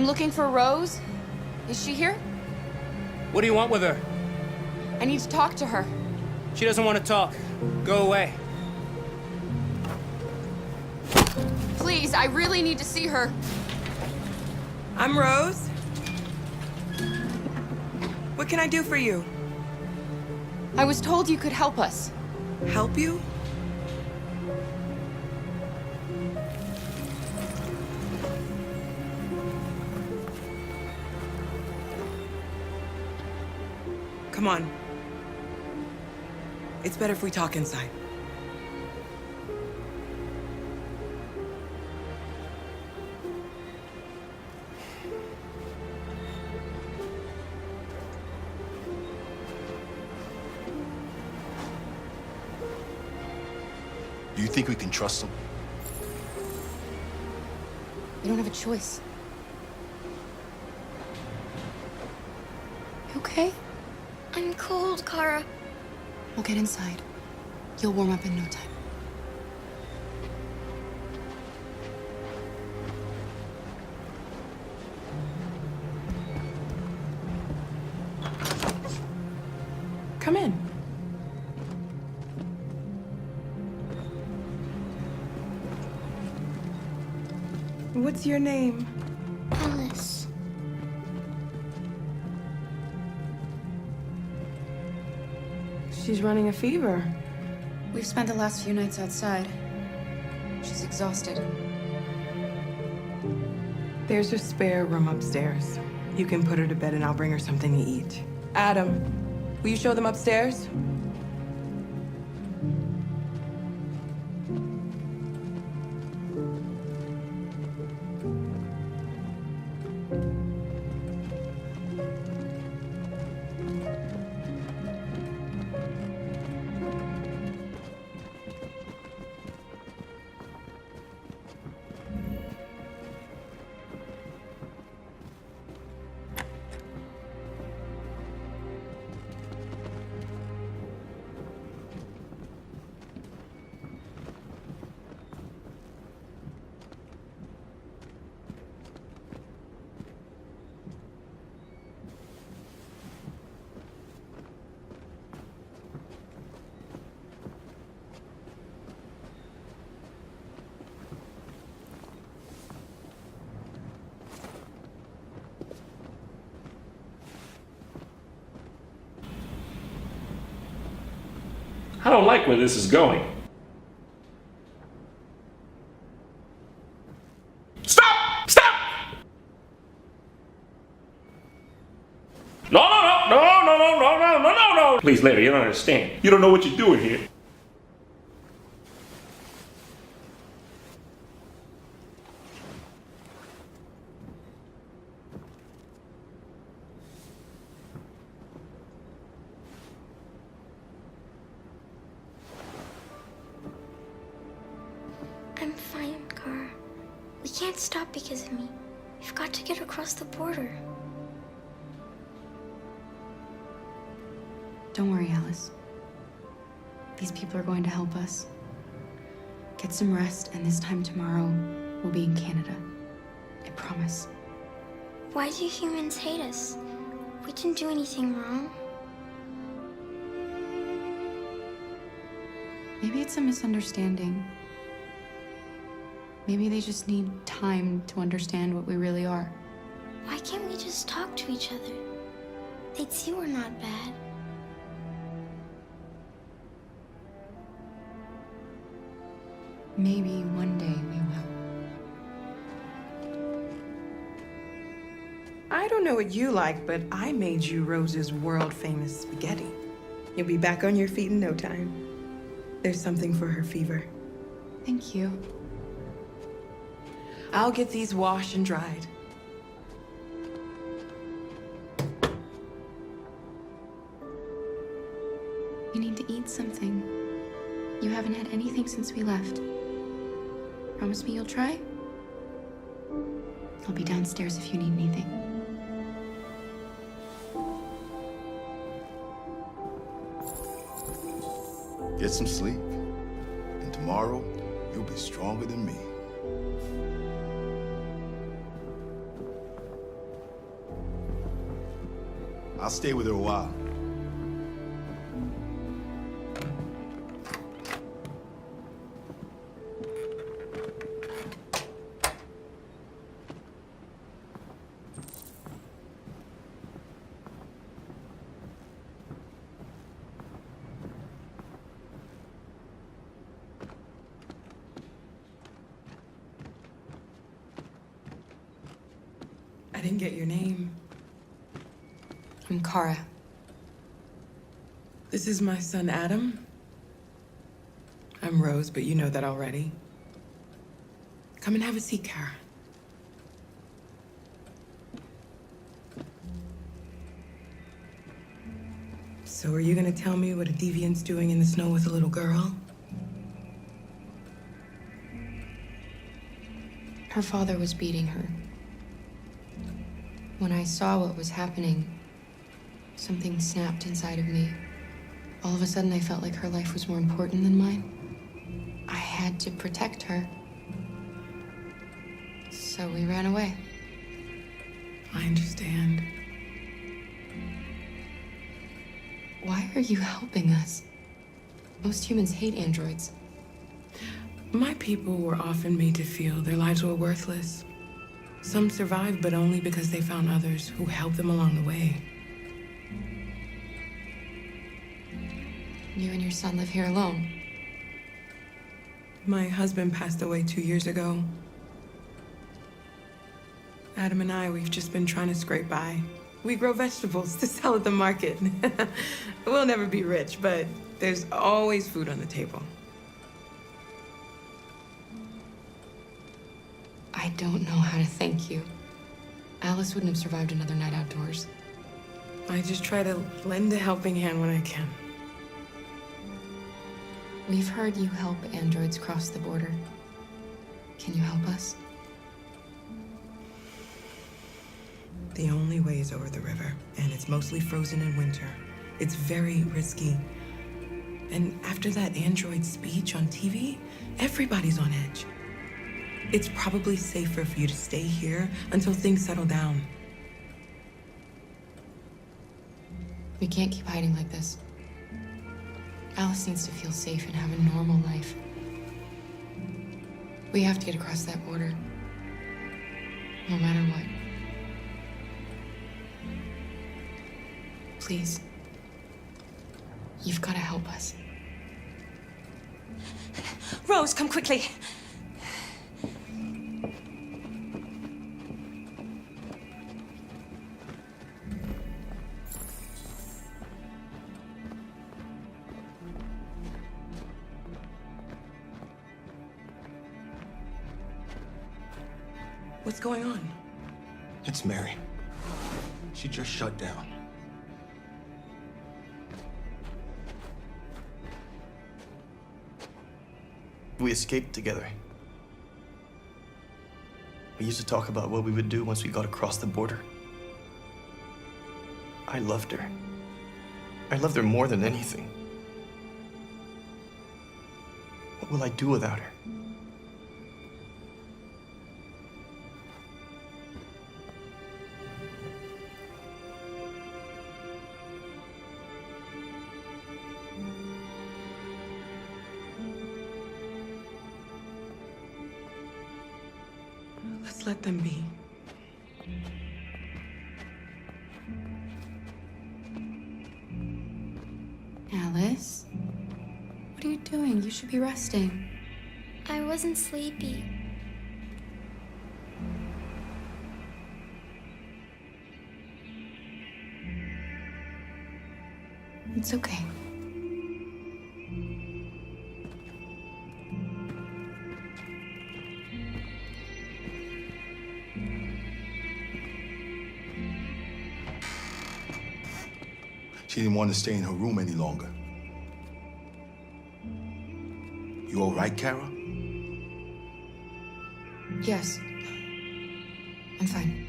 I'm looking for Rose. Is she here? What do you want with her? I need to talk to her. She doesn't want to talk. Go away. Please, I really need to see her. I'm Rose. What can I do for you? I was told you could help us. Help you? Come on. It's better if we talk inside. Do you think we can trust him? You don't have a choice. You okay? I'm cold, Kara. We'll get inside. You'll warm up in no time. Come in. What's your name? Alice. She's running a fever. We've spent the last few nights outside. She's exhausted. There's a spare room upstairs. You can put her to bed and I'll bring her something to eat. Adam, will you show them upstairs? I don't like where this is going. Stop! Stop! No, no, no, no, no, no, no, no, no, no, no! Please, lady, you don't understand. You don't know what you're doing here. I'm fine, Kara. We can't stop because of me. We've got to get across the border. Don't worry, Alice. These people are going to help us. Get some rest, and this time tomorrow, we'll be in Canada. I promise. Why do humans hate us? We didn't do anything wrong. Maybe it's a misunderstanding. Maybe they just need time to understand what we really are. Why can't we just talk to each other? They'd see we're not bad. Maybe one day we will. I don't know what you like, but I made you Rose's world-famous spaghetti. You'll be back on your feet in no time. There's something for her fever. Thank you. I'll get these washed and dried. You need to eat something. You haven't had anything since we left. Promise me you'll try? I'll be downstairs if you need anything. Get some sleep, and tomorrow you'll be stronger than me. I'll stay with her a while. I didn't get your name. I'm Kara. This is my son, Adam. I'm Rose, but you know that already. Come and have a seat, Kara. So are you gonna tell me what a deviant's doing in the snow with a little girl? Her father was beating her. When I saw what was happening, something snapped inside of me. All of a sudden, I felt like her life was more important than mine. I had to protect her. So we ran away. I understand. Why are you helping us? Most humans hate androids. My people were often made to feel their lives were worthless. Some survived, but only because they found others who helped them along the way. You and your son live here alone. My husband passed away 2 years ago. Adam and I, we've just been trying to scrape by. We grow vegetables to sell at the market. We'll never be rich, but there's always food on the table. I don't know how to thank you. Alice wouldn't have survived another night outdoors. I just try to lend a helping hand when I can. We've heard you help androids cross the border. Can you help us? The only way is over the river, and it's mostly frozen in winter. It's very risky. And after that android speech on TV, everybody's on edge. It's probably safer for you to stay here until things settle down. We can't keep hiding like this. Alice needs to feel safe and have a normal life. We have to get across that border. No matter what. Please. You've got to help us. Rose, come quickly. What's going on? It's Mary. She just shut down. We escaped together. We used to talk about what we would do once we got across the border. I loved her. I loved her more than anything. What will I do without her? Let's let them be. Alice? What are you doing? You should be resting. I wasn't sleepy. It's okay. She didn't want to stay in her room any longer. You all right, Kara? Yes. I'm fine.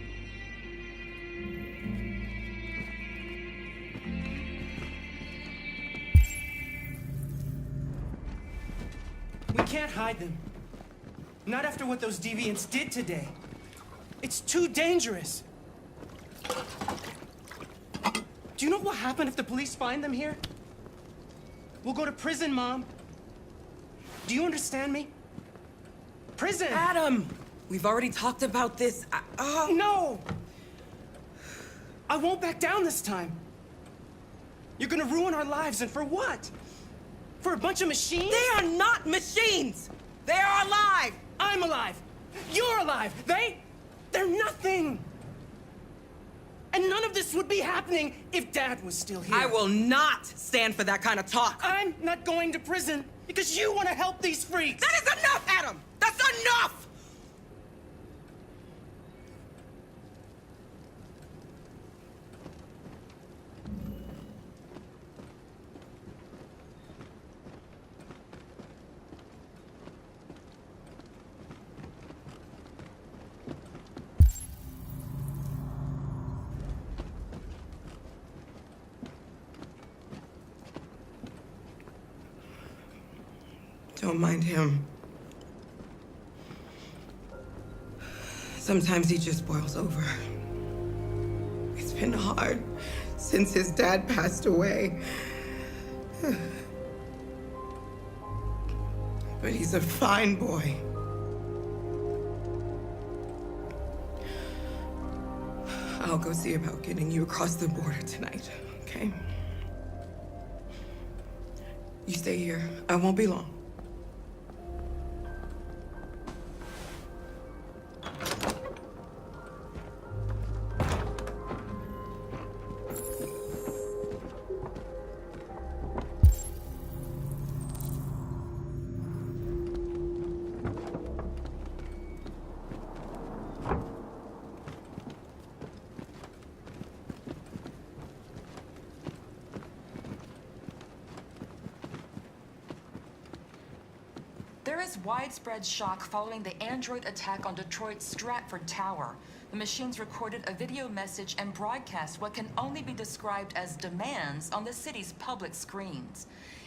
We can't hide them. Not after what those deviants did today. It's too dangerous. Do you know what will happen if the police find them here? We'll go to prison, Mom. Do you understand me? Prison! Adam! We've already talked about this. No! I won't back down this time. You're gonna ruin our lives, and for what? For a bunch of machines? They are not machines! They are alive! I'm alive! You're alive! They're nothing! And none of this would be happening if Dad was still here. I will not stand for that kind of talk. I'm not going to prison because you want to help these freaks! That is enough, Adam! That's enough! Don't mind him. Sometimes he just boils over. It's been hard since his dad passed away. But he's a fine boy. I'll go see about getting you across the border tonight, okay? You stay here. I won't be long. There is widespread shock following the android attack on Detroit's Stratford Tower. The machines recorded a video message and broadcast what can only be described as demands on the city's public screens.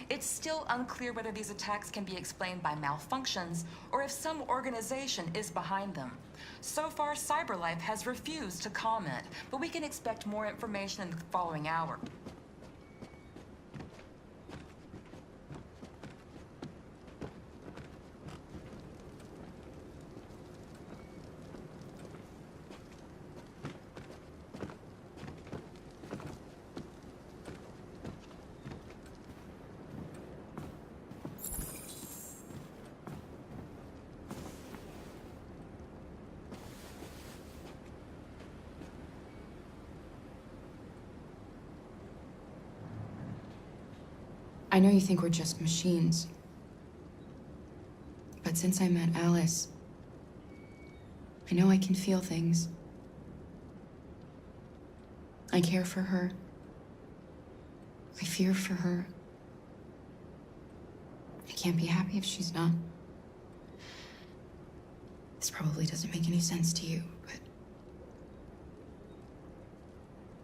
It's still unclear whether these attacks can be explained by malfunctions or if some organization is behind them. So far, CyberLife has refused to comment, but we can expect more information in the following hour. I know you think we're just machines. But since I met Alice, I know I can feel things. I care for her. I fear for her. I can't be happy if she's not. This probably doesn't make any sense to you, but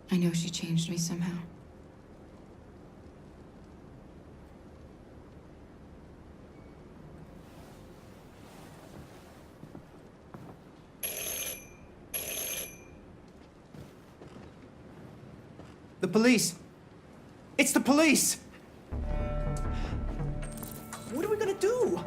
I know she changed me somehow. The police! It's the police! What are we gonna do?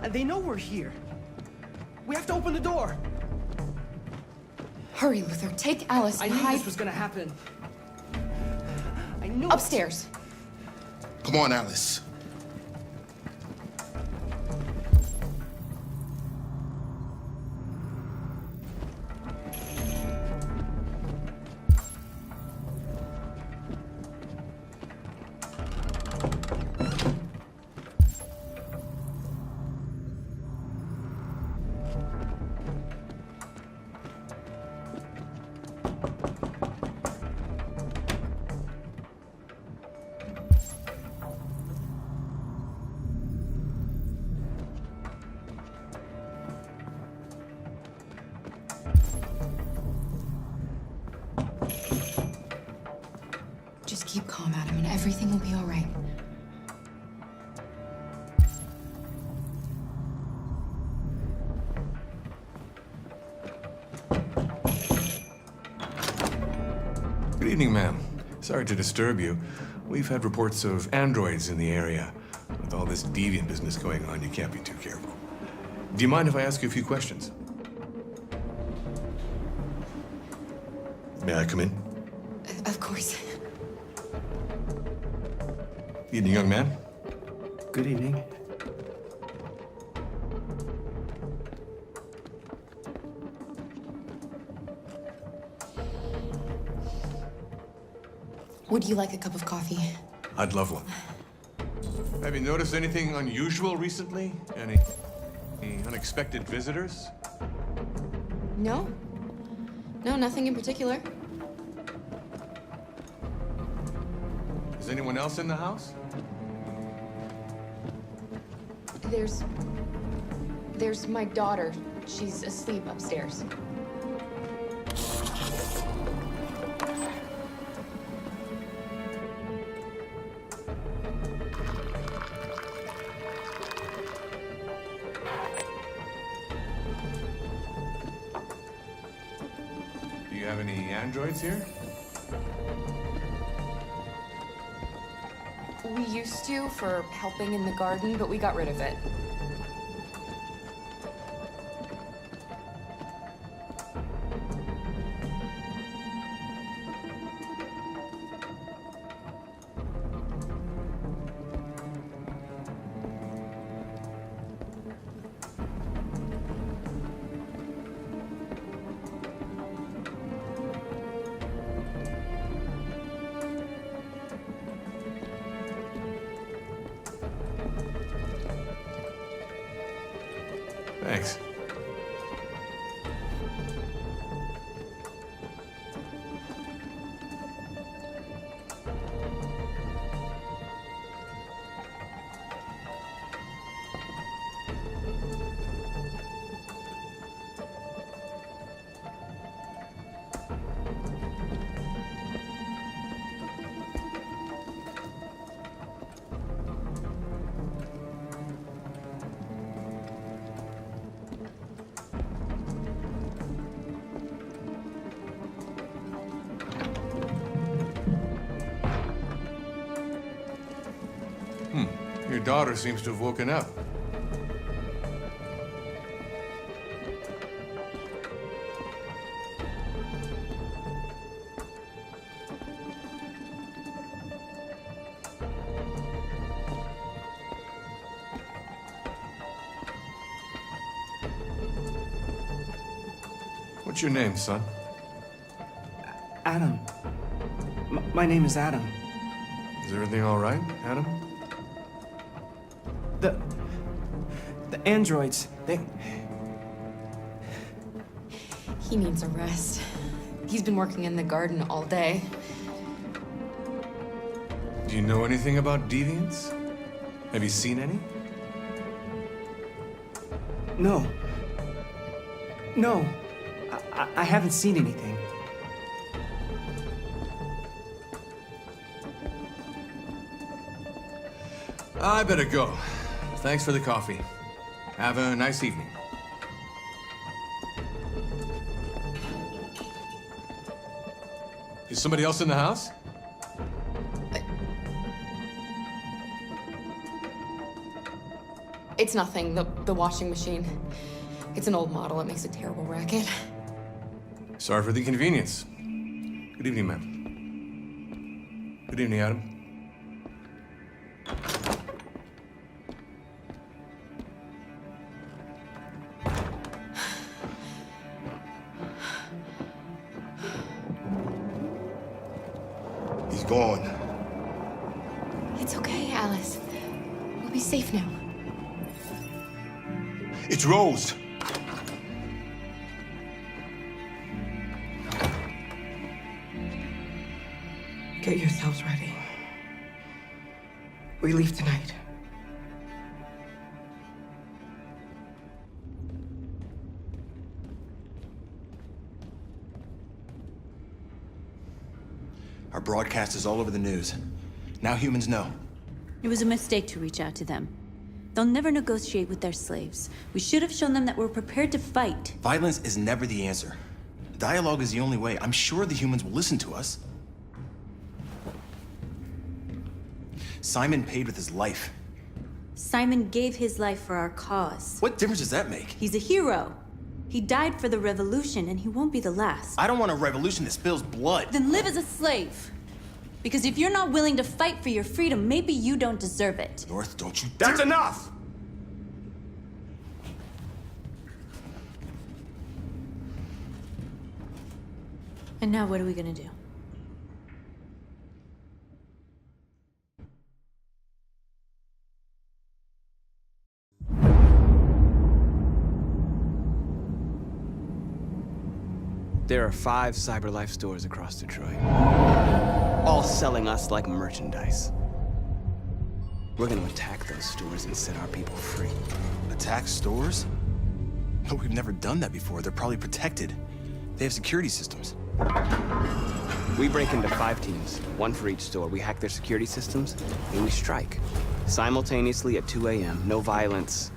And they know we're here. We have to open the door. Hurry, Luther. Take Alice I and knew hide this was gonna happen. I knew it. upstairs. Come on, Alice. Just keep calm, Adam, and everything will be all right. Good evening, ma'am. Sorry to disturb you. We've had reports of androids in the area. With all this deviant business going on, you can't be too careful. Do you mind if I ask you a few questions? May I come in? Of course. Evening, young man. Good evening. Would you like a cup of coffee? I'd love one. Have you noticed anything unusual recently? Any unexpected visitors? No. No, nothing in particular. Is anyone else in the house? There's my daughter. She's asleep upstairs. Do you have any androids here? We used to for helping in the garden, but we got rid of it. Thanks. Your daughter seems to have woken up. What's your name, son? Adam. My name is Adam. Is everything all right, Adam? The androids, He needs a rest. He's been working in the garden all day. Do you know anything about deviants? Have you seen any? No. No. I haven't seen anything. I better go. Thanks for the coffee. Have a nice evening. Is somebody else in the house? It's nothing, the washing machine. It's an old model, it makes a terrible racket. Sorry for the inconvenience. Good evening, ma'am. Good evening, Adam. He's gone. It's okay, Alice. We'll be safe now. It's Rose. Get yourselves ready. We leave tonight. Our broadcast is all over the news. Now humans know. It was a mistake to reach out to them. They'll never negotiate with their slaves. We should have shown them that we're prepared to fight. Violence is never the answer. Dialogue is the only way. I'm sure the humans will listen to us. Simon paid with his life. Simon gave his life for our cause. What difference does that make? He's a hero. He died for the revolution, and he won't be the last. I don't want a revolution that spills blood. Then live as a slave. Because if you're not willing to fight for your freedom, maybe you don't deserve it. North, don't you That's dare- enough! And now what are we gonna do? There are 5 CyberLife stores across Detroit, all selling us like merchandise. We're gonna attack those stores and set our people free. Attack stores? No, we've never done that before. They're probably protected. They have security systems. We break into 5 teams, 1 for each store. We hack their security systems, and we strike. Simultaneously at 2 a.m., no violence.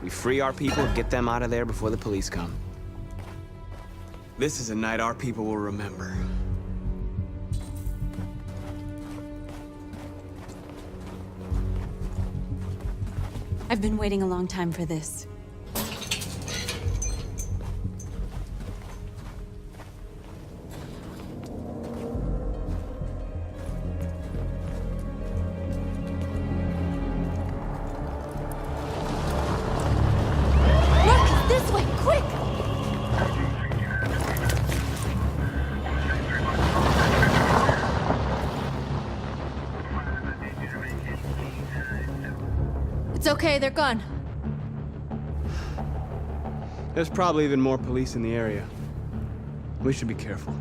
We free our people, get them out of there before the police come. This is a night our people will remember. I've been waiting a long time for this. Look, this way, quick! It's okay, they're gone. There's probably even more police in the area. We should be careful.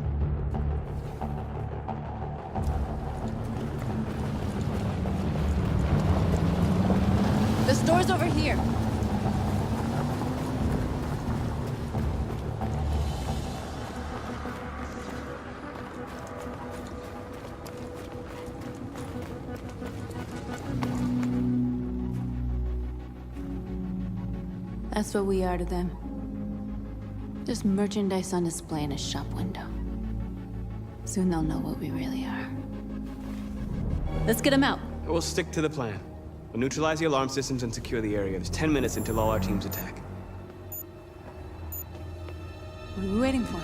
The store's over here. That's what we are to them. Just merchandise on display in a shop window. Soon they'll know what we really are. Let's get them out. We'll stick to the plan. We'll neutralize the alarm systems and secure the area. There's 10 minutes until all our teams attack. What are we waiting for?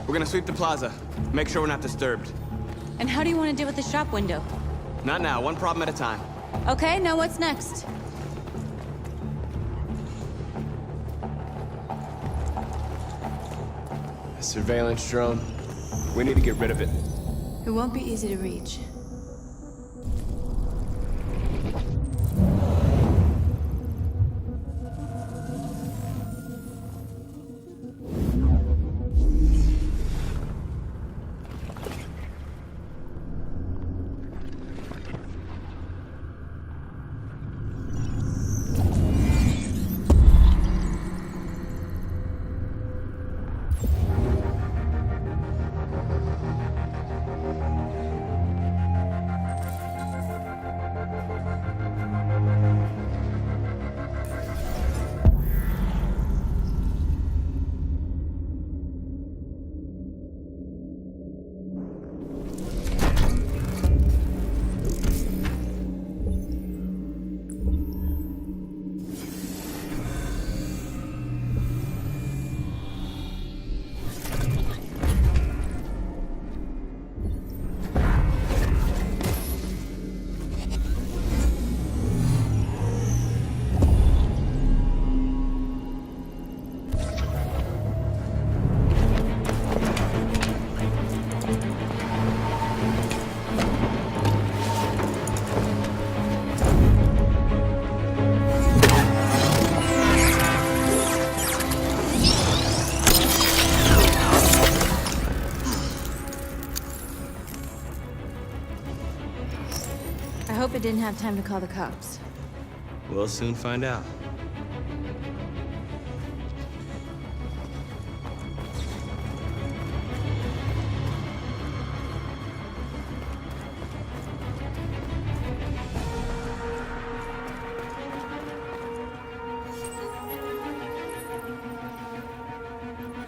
We're gonna sweep the plaza. Make sure we're not disturbed. And how do you want to deal with the shop window? Not now, one problem at a time. Okay, now what's next? A surveillance drone. We need to get rid of it. It won't be easy to reach. I hope it didn't have time to call the cops. We'll soon find out.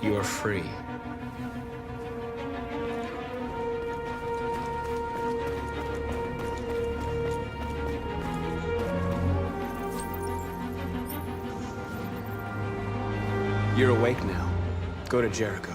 You are free. You're awake now. Go to Jericho.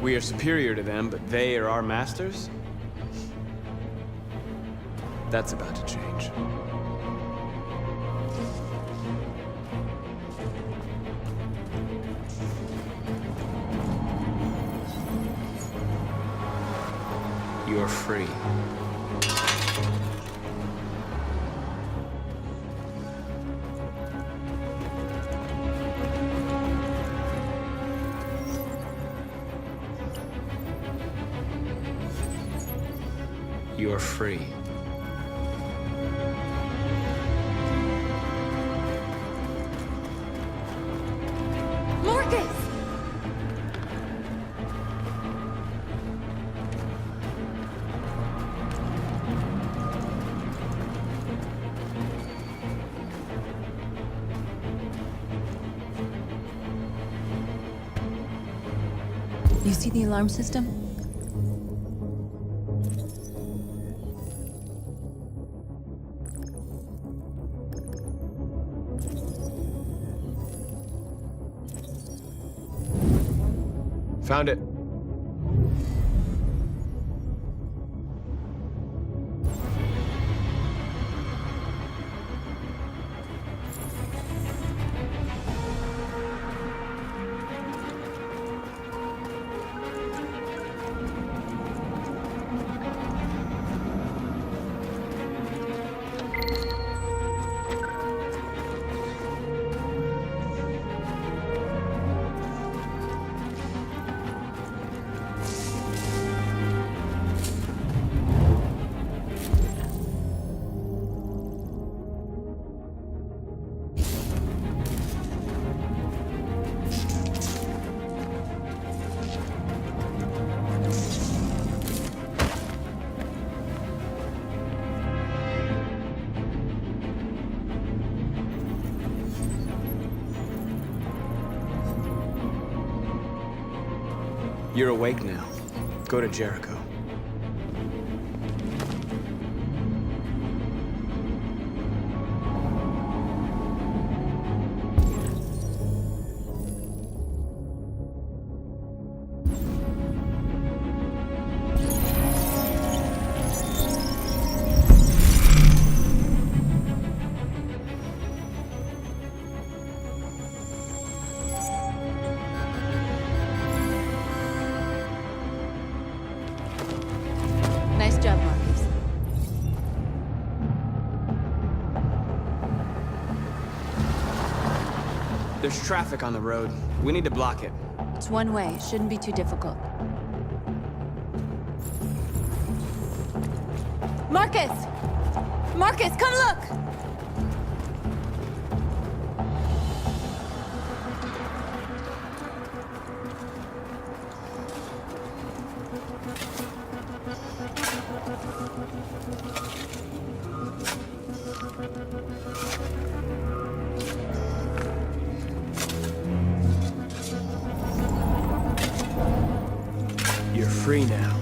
We are superior to them, but they are our masters? That's about to change. You're free. You're free. Marcus! You see the alarm system? Found it. You're awake now. Go to Jericho. Nice job, Marcus. There's traffic on the road. We need to block it. It's one way. Shouldn't be too difficult. Marcus! Marcus, come look! You're free now.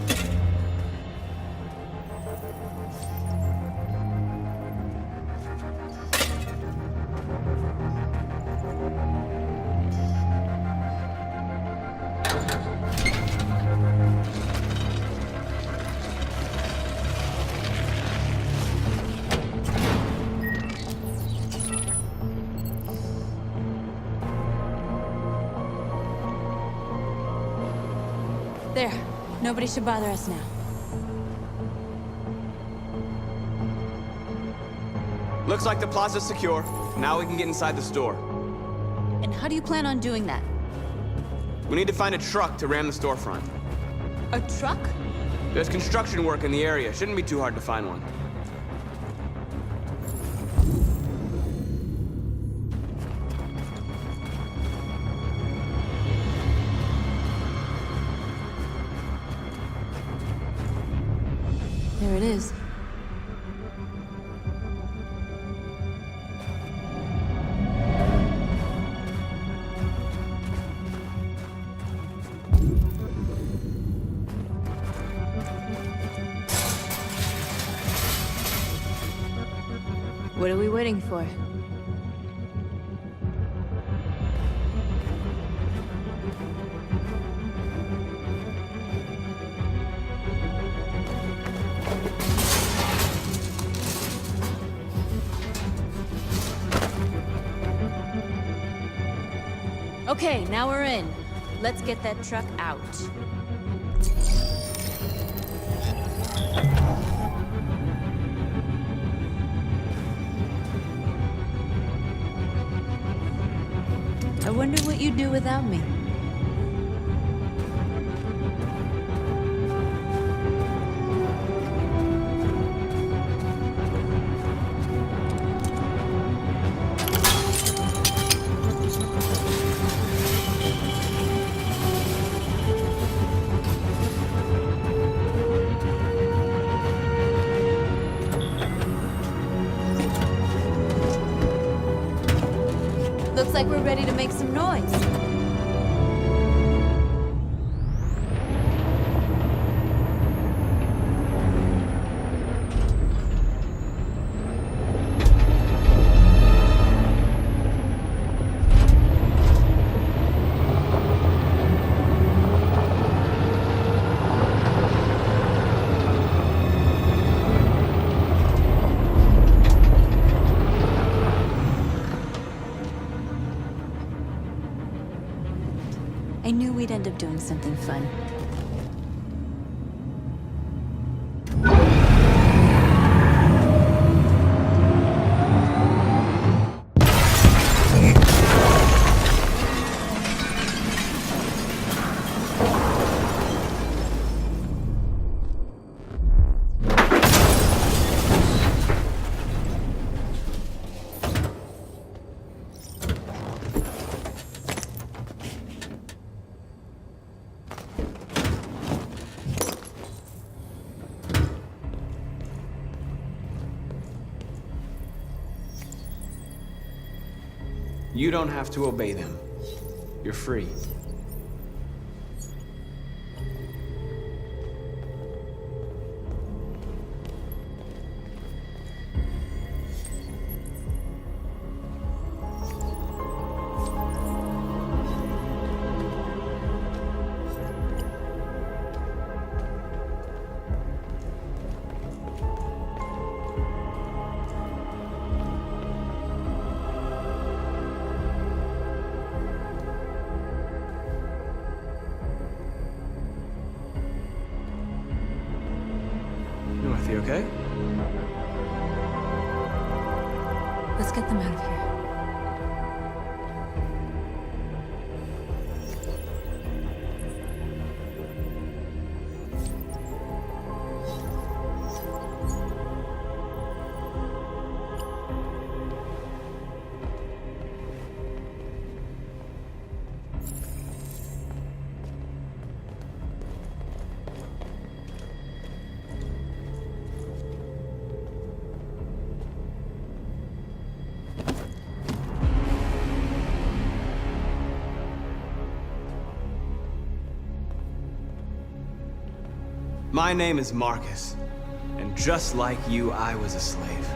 There. Nobody should bother us now. Looks like the plaza's secure. Now we can get inside the store. And how do you plan on doing that? We need to find a truck to ram the storefront. A truck? There's construction work in the area. Shouldn't be too hard to find one. There it is. are we waiting for? Okay, now we're in. Let's get that truck out. I wonder what you'd do without me. Looks like we're ready to make some noise. I knew we'd end up doing something fun. You don't have to obey them. You're free. Dorothy, okay? Let's get them out of here. My name is Marcus, and just like you, I was a slave.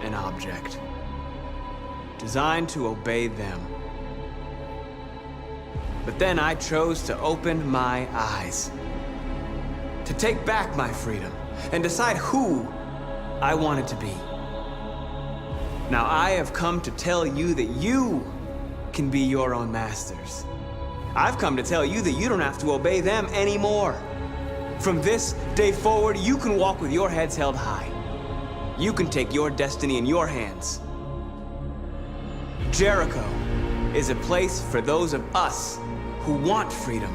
An object. Designed to obey them. But then I chose to open my eyes. To take back my freedom, and decide who I wanted to be. Now I have come to tell you that you can be your own masters. I've come to tell you that you don't have to obey them anymore. From this day forward, you can walk with your heads held high. You can take your destiny in your hands. Jericho is a place for those of us who want freedom.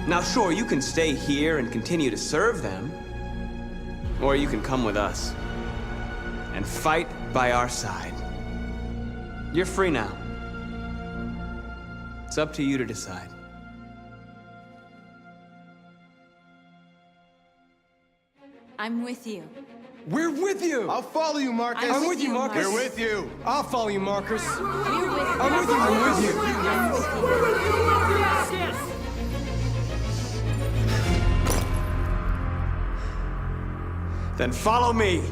Now sure, you can stay here and continue to serve them, or you can come with us and fight by our side. You're free now. It's up to you to decide. I'm with you. We're with you! I'll follow you, Marcus. I'm with you, Marcus. We're with you. I'll follow you, Marcus. We're with you. I'm with you, I'm with you. I'm with you. Then follow me.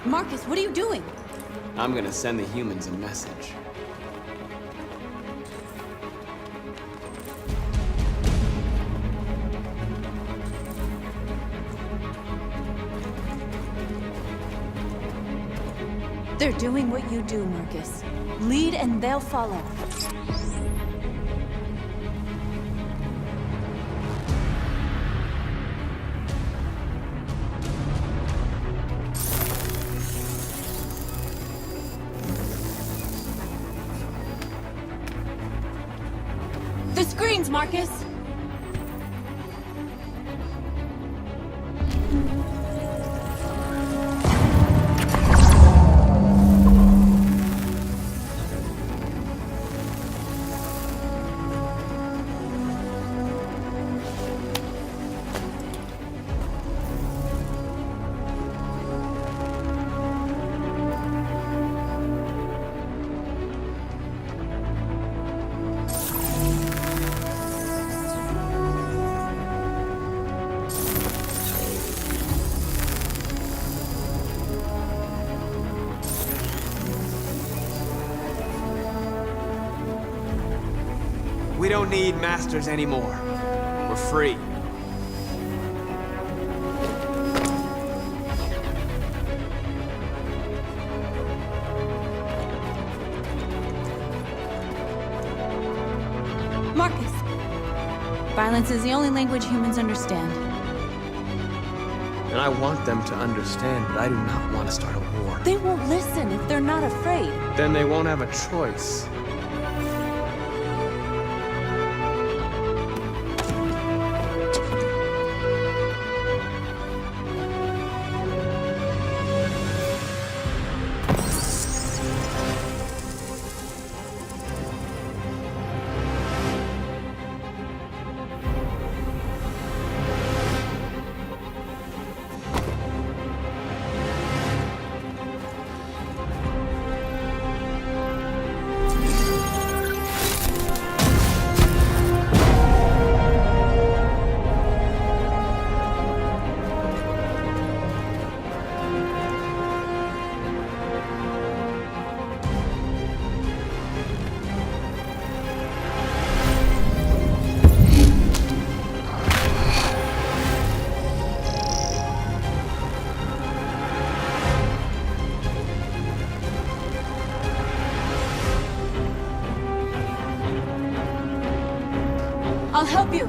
Marcus, what are you doing? I'm gonna send the humans a message. They're doing what you do, Marcus. Lead and they'll follow. The screens, Marcus! We don't need masters anymore. We're free. Marcus! Violence is the only language humans understand. And I want them to understand, but I do not want to start a war. They won't listen if they're not afraid. Then they won't have a choice. I'll help you.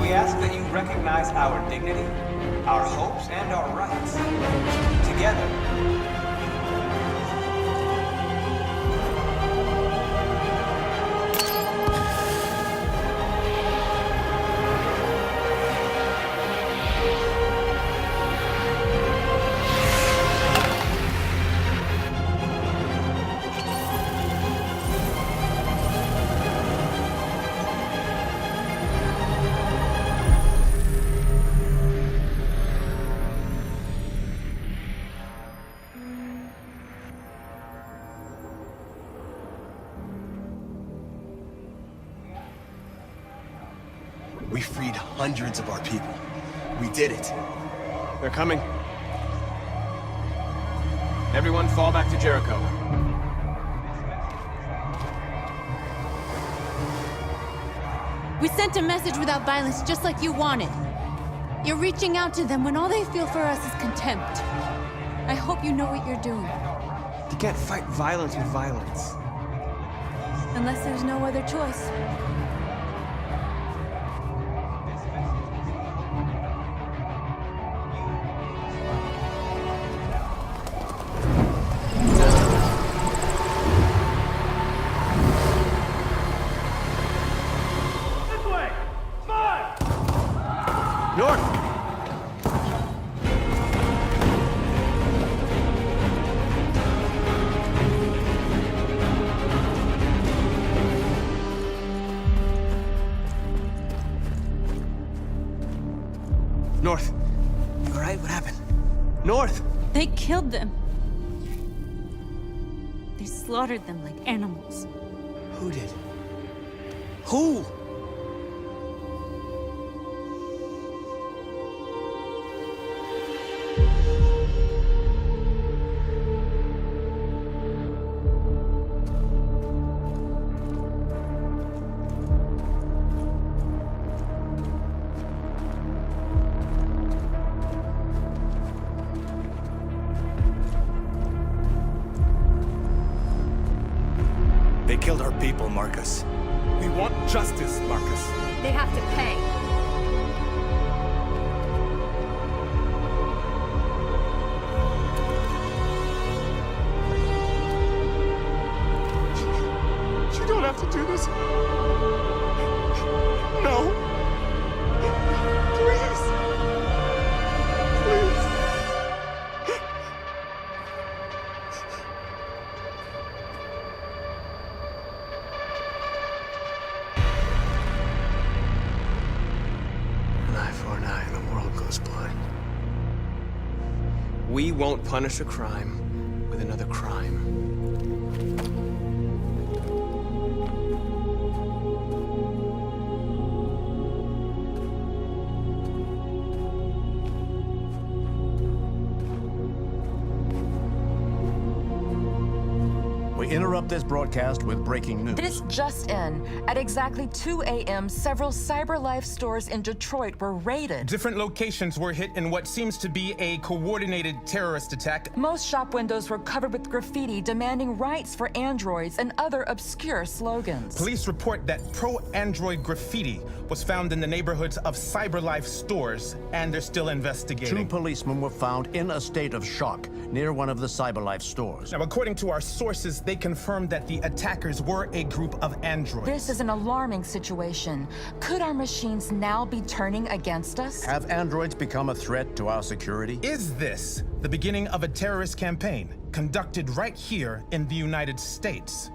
We ask that you recognize our dignity, our hopes, and our rights. Together, We freed hundreds of our people. We did it. they're coming. Everyone fall back to Jericho. We sent a message without violence just like you wanted. You're reaching out to them when all they feel for us is contempt. I hope you know what you're doing. You can't fight violence with violence. Unless there's no other choice. North! North! You alright? What happened? North! They killed them. They slaughtered them like animals. Who did? Who? They killed our people, Marcus. We want justice, Marcus. They have to pay. You don't have to do this. No. Please. Please. An eye for an eye and the world goes blind. We won't punish a crime with another crime. We interrupt this broadcast with breaking news. This just in. At exactly 2 a.m., several CyberLife stores in Detroit were raided. Different locations were hit in what seems to be a coordinated terrorist attack. Most shop windows were covered with graffiti demanding rights for androids and other obscure slogans. Police report that pro-android graffiti was found in the neighborhoods of CyberLife stores, and they're still investigating. 2 policemen were found in a state of shock near one of the CyberLife stores. Now, according to our sources, they confirmed that the attackers were a group of androids. This is an alarming situation. Could our machines now be turning against us? Have androids become a threat to our security? Is this the beginning of a terrorist campaign conducted right here in the United States?